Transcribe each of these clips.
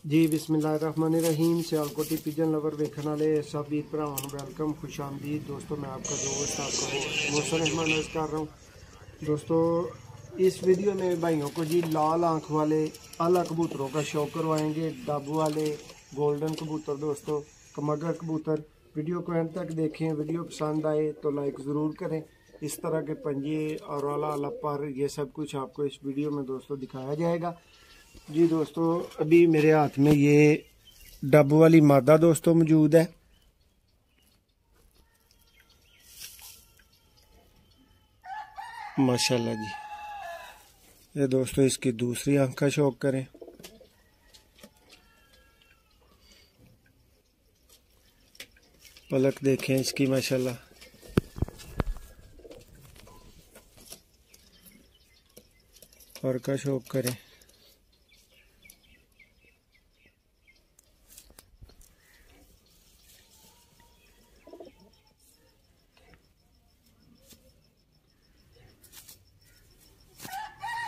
जी बिस्मिल्लाहिर्रहमानिर्रहीम। Sialkoti pigeon lover वेखने वाले सब वीर भरावां नूं वेलकम, खुश आमदीद। दोस्तों मैं आपका दोस्त आपका मोहसन रहमान अर्ज़ कर रहा हूँ। दोस्तों इस वीडियो में भाइयों को जी लाल आँख वाले आला कबूतरों का शौक करवाएंगे। डब वाले गोल्डन कबूतर, दोस्तों कमगर कबूतर। वीडियो को एंड तक देखें। वीडियो पसंद आए तो लाइक ज़रूर करें। इस तरह के पंजे और आला पर ये सब कुछ आपको इस वीडियो में दोस्तों दिखाया जाएगा। जी दोस्तों अभी मेरे हाथ में ये डब वाली मादा दोस्तों मौजूद है। माशाल्लाह जी। ये दोस्तों इसकी दूसरी आंख का शौक करें। पलक देखें इसकी माशाल्लाह। और का शौक करें।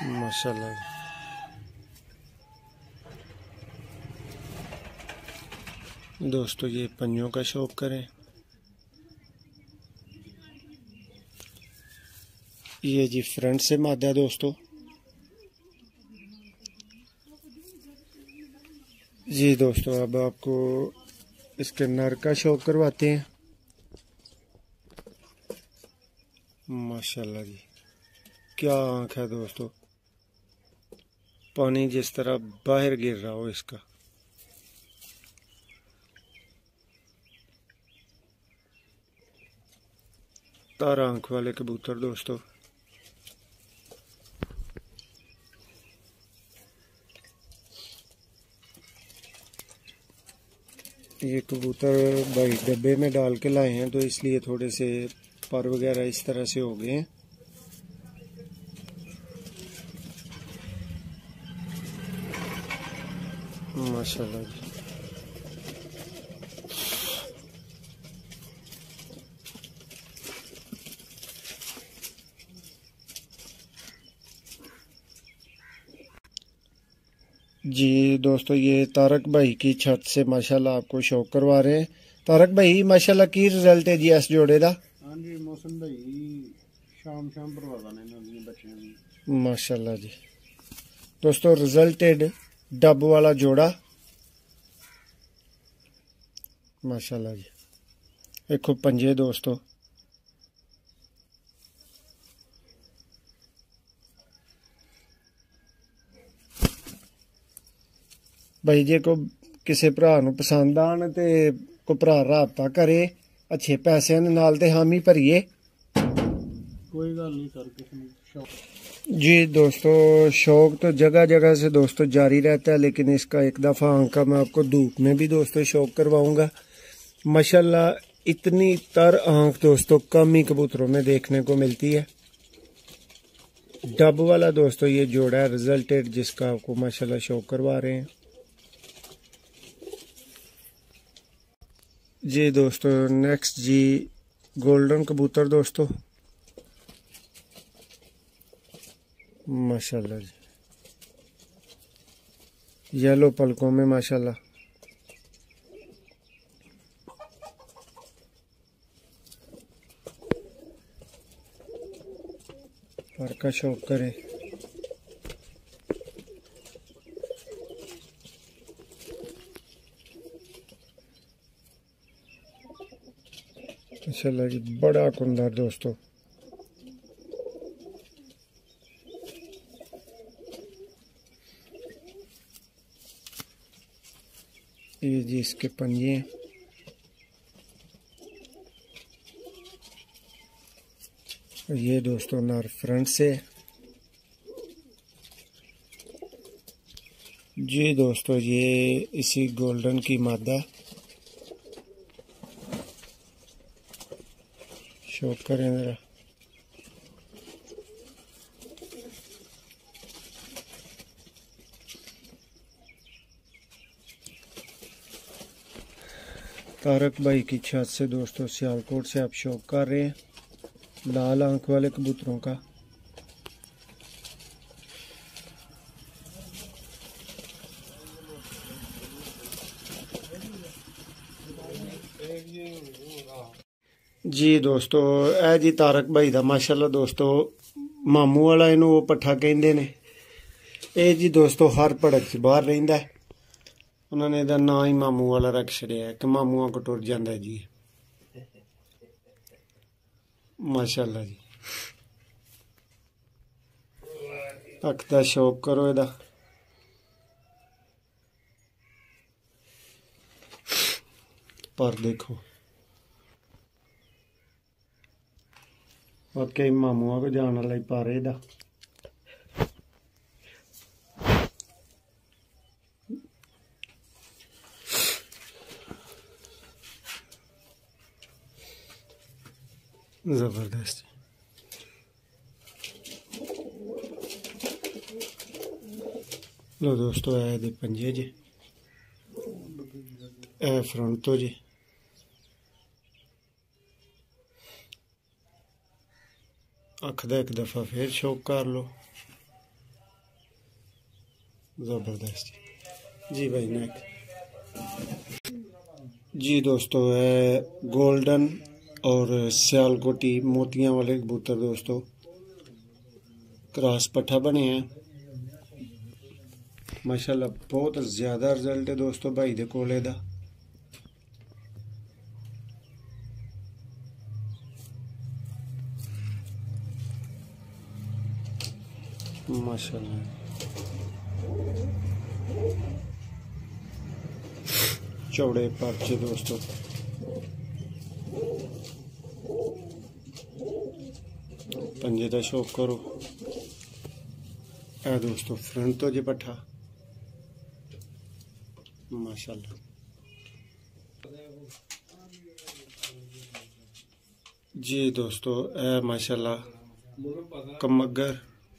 माशाल्लाह। दोस्तों ये पंजों का शौक करें। ये जी फ्रंट से मादा दोस्तों। जी दोस्तों अब आपको इसके नर का शौक करवाते हैं। माशाल्लाह जी क्या आँख है दोस्तों। पानी जिस तरह बाहर गिर रहा हो इसका। तारा आंख वाले कबूतर दोस्तों। ये कबूतर भाई डब्बे में डाल के लाए हैं तो इसलिए थोड़े से पर वगैरह इस तरह से हो गए हैं। माशाल्लाह जी। जी दोस्तों ये तारक भाई की छत से माशाल्लाह आपको शौक करवा रहे हैं। तारक भाई माशाल्लाह की रिजल्ट है जी इस जोड़े दा? हाँ जी मौसम भाई शाम परवादा ने बच्चे माशाल्लाह जी। दोस्तों रिजल्टेड डब वाला जोड़ा माशाल्लाह जी। देखो पंजे दोस्तों। भाई जे को किसी भरा नूं पसंद आन ते को भरा राबता करे अच्छे पैसे नाल ते हामी भरिए। कोई गल नहीं कर जी दोस्तों शौक तो जगह जगह से दोस्तों जारी रहता है, लेकिन इसका एक दफ़ा आंख का मैं आपको धूप में भी दोस्तों शौक करवाऊंगा। माशाल्लाह इतनी तर आंख दोस्तों कम ही कबूतरों में देखने को मिलती है। डब वाला दोस्तों ये जोड़ा है रिजल्टेड, जिसका आपको माशाल्लाह शौक करवा रहे हैं। जी दोस्तों नेक्स्ट जी गोल्डन कबूतर दोस्तों। माशाल्लाह जी येलो पलकों में माशाल्लाह। पर का शौक करें। माशाल्लाह जी बड़ा कुंदर दोस्तों। ये जी इसके पंजे। ये दोस्तों नर फ्रंट से। जी दोस्तों ये इसी गोल्डन की मादा। शौक करें जरा। तारक भाई की छत से दोस्तों सियालकोट से आप शौक कर रहे हैं लाल आंख वाले कबूतरों का। जी दोस्तों ए जी तारक भाई दा माशाल्लाह दोस्तों मामू वाला इनू वो पट्ठा कहंदे ने। ਇਹ जी दोस्तों हर भड़क च बाहर रहिंदा है, उन्होंने ਇਹਦਾ ਨਾਂ ही मामू वाला रख छड़िया है कि मामूआ को टुर जांदा जी। माशाल्लाह जी अख दा शौक करो ਇਹਦਾ। पर देखो वाकई मामूआ को जाने वाला ही पर ਇਹਦਾ। जबरदस्त लो दोस्तों ए दे पंजे जे ए फ्रंट तो जी अख दा एक दफा फिर शौक कर लो। जबरदस्त जी भाई नेक जी दोस्तों है गोल्डन और सियालकोटी मोतियां वाले कबूतर दोस्तों क्रॉस पट्ठा बने हैं माशाल्लाह। बहुत ज़्यादा रिजल्ट है दोस्तों भाई दे कोले दा। माशाल्लाह चौड़े पर्चे दोस्तों। पंजे का शौक करो ए दोस्तों फ्रंट तो जे पट्ठा माशाल्लाह। जी दोस्तों ए माशाल्लाह कमगर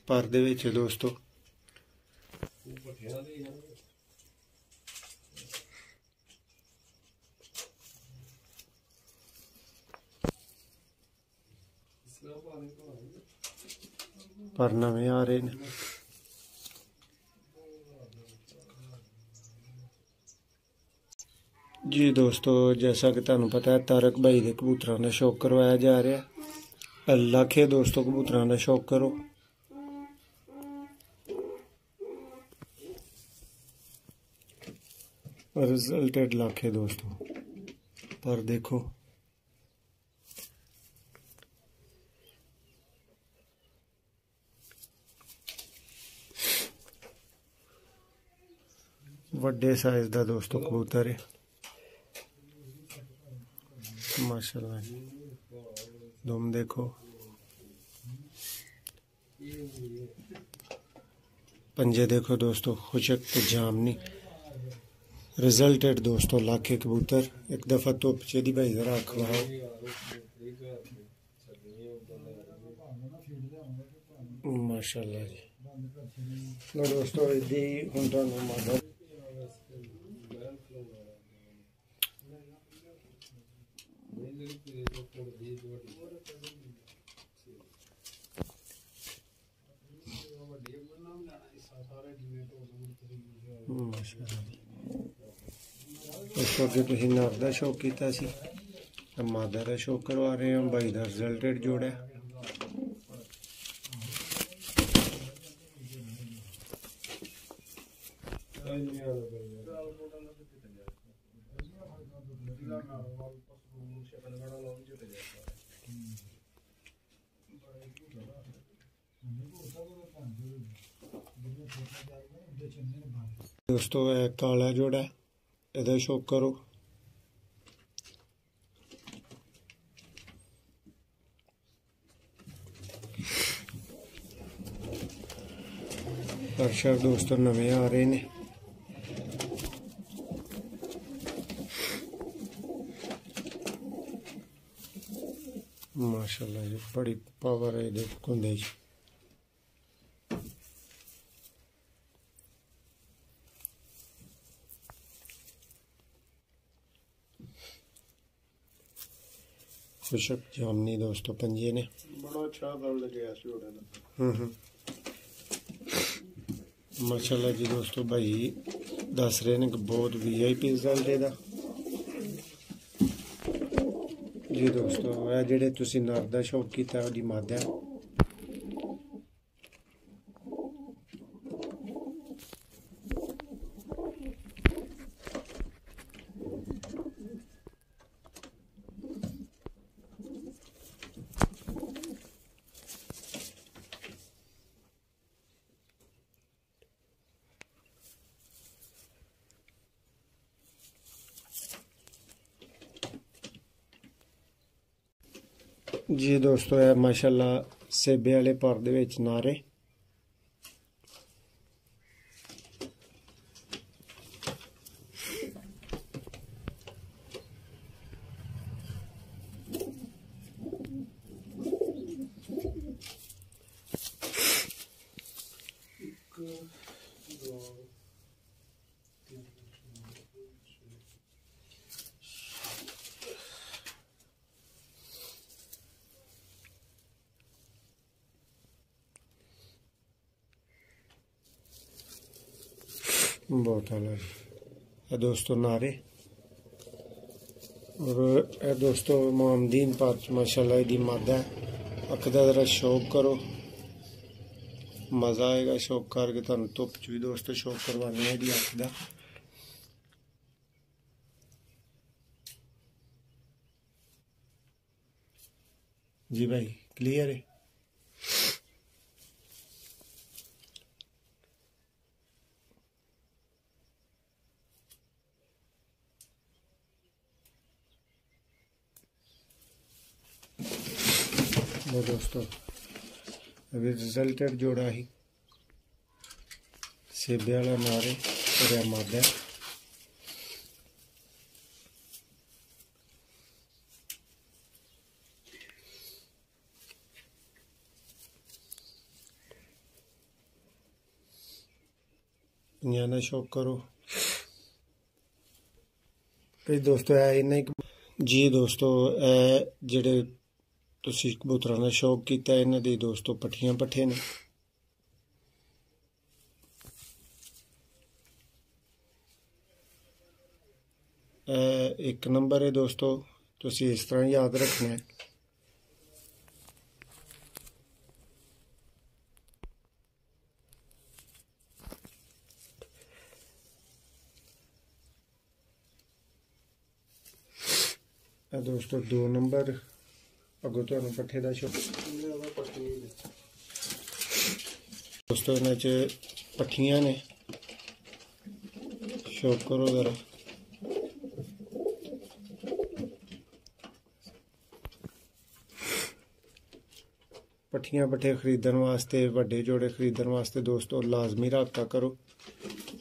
पर दे विच दोस्तों। पर नवे आ रहे हैं जी दोस्तों। जैसा कि तुहानू पता है तारक भाई के कबूतरों का शौक करवाया जा रहा है। अल्लाह के दोस्तों कबूतरों का शौक करो। रिजल्टेड लाखे दोस्तों पर देखो वड्डे साइज दा दोस्तों कबूतर है माशाल्लाह। दुम देखो पंजे देखो दोस्तों खुशक तो जामनी रिजल्टेड दोस्तों लाखे कबूतर। एक दफा तो चेदी भाई जरा खवाओ माशाल्लाह जी। लो दोस्तों इदी हुण तुहानू मादा उसको अगे तुसीं नर दा शौक कीता सी मादा दा शौक करवा रहे हैं भाई दा रिजल्टेड जोड़ा है। दोस्तों है काला जोड़ा इधर शौक करो। परशर दोस्तों नवे आ रहे ने माशाल्लाह जी। बड़ी पावर है इधर कुंदे जी। खुशक जामनी दोस्तों पंजे ने बड़ा अच्छा गल लगे माशाल्लाह जी। दोस्तों भाई दस रहे ने बहुत VIP रिजल्ट है जी दोस्तों ਇਹ ਜਿਹੜੇ ਤੁਸੀਂ ਨਰ ਦਾ ਸ਼ੌਕ ਕੀਤਾ ਉਹਦੀ ਮਾਦਾ जी दोस्तों है माशाल्लाह सेबे वाले पर दे विच नारे बहुत अलग है दोस्तों नारे और ये दोस्तों मामदीन पार्च माशाल्लाह दी मादा अकदा जरा शौक करो मज़ा आएगा शौक करके तुम धुप च भी दोस्तों शौक करवाने है अकदा जी भाई क्लियर है दोस्तों अभी रिजल्टेड जोड़ा ही सेबे वाला नारे और मादा शौक करो दोस्तों है इन्ना जी दोस्तों जेडे तुसी कबूतरां दा शौक कीता इन्हां दी दोस्तों पट्ठियां पट्ठे ने एक नंबर है दोस्तों तुसी इस तरह याद रखना है दोस्तों 2 नंबर अगो तो पट्ठे का शौक दोस्तों इन्हां च पट्ठियां ने शौक करो जरा पट्ठियां पट्ठे खरीदन वास्ते वड्डे जोड़े खरीदन वास्ते दोस्तों लाजमी रबता करो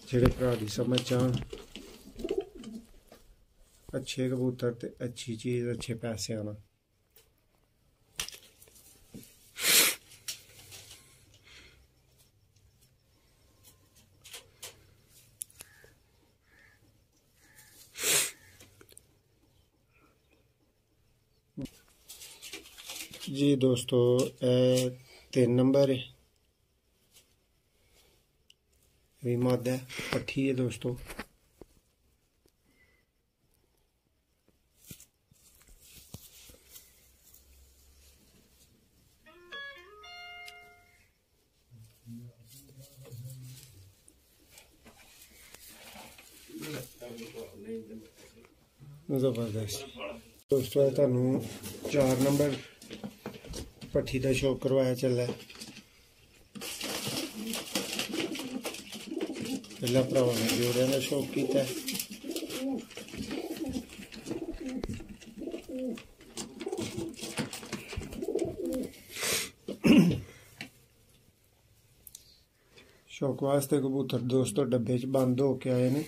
जेड़े भरा दी समझ चाहन अच्छे कबूतर ते अच्छी चीज़ अच्छे पैसे आना जी दोस्तों 3 नंबर है भी मादा पट्ठी है दोस्तों जबरदस्त दोस्तों तुहानू 4 नंबर पट्ठी का शौक करवाया चला पहला भरावां ने जोड़ियां का शौक किया शौक वास्ते कबूतर दोस्तों डब्बे च बंद हो के आए ने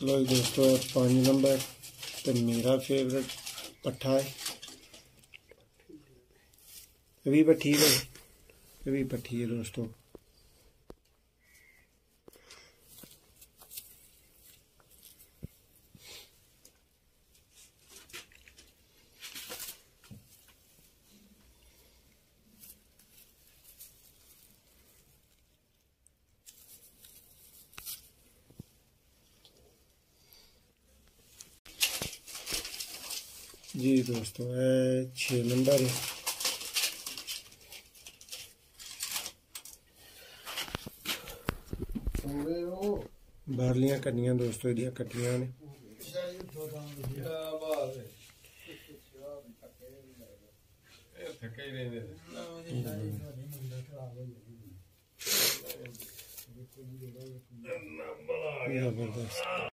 लो दोस्तों 5 नंबर तो मेरा फेवरेट पट्ठा है ये भी पट्ठी है ये भी पट्ठी है दोस्तों जी दोस्तों, 6 नंबर है। बाहरलियां कन्नियां दोस्तों एदियां कट्टियां ने। जबरदस्त।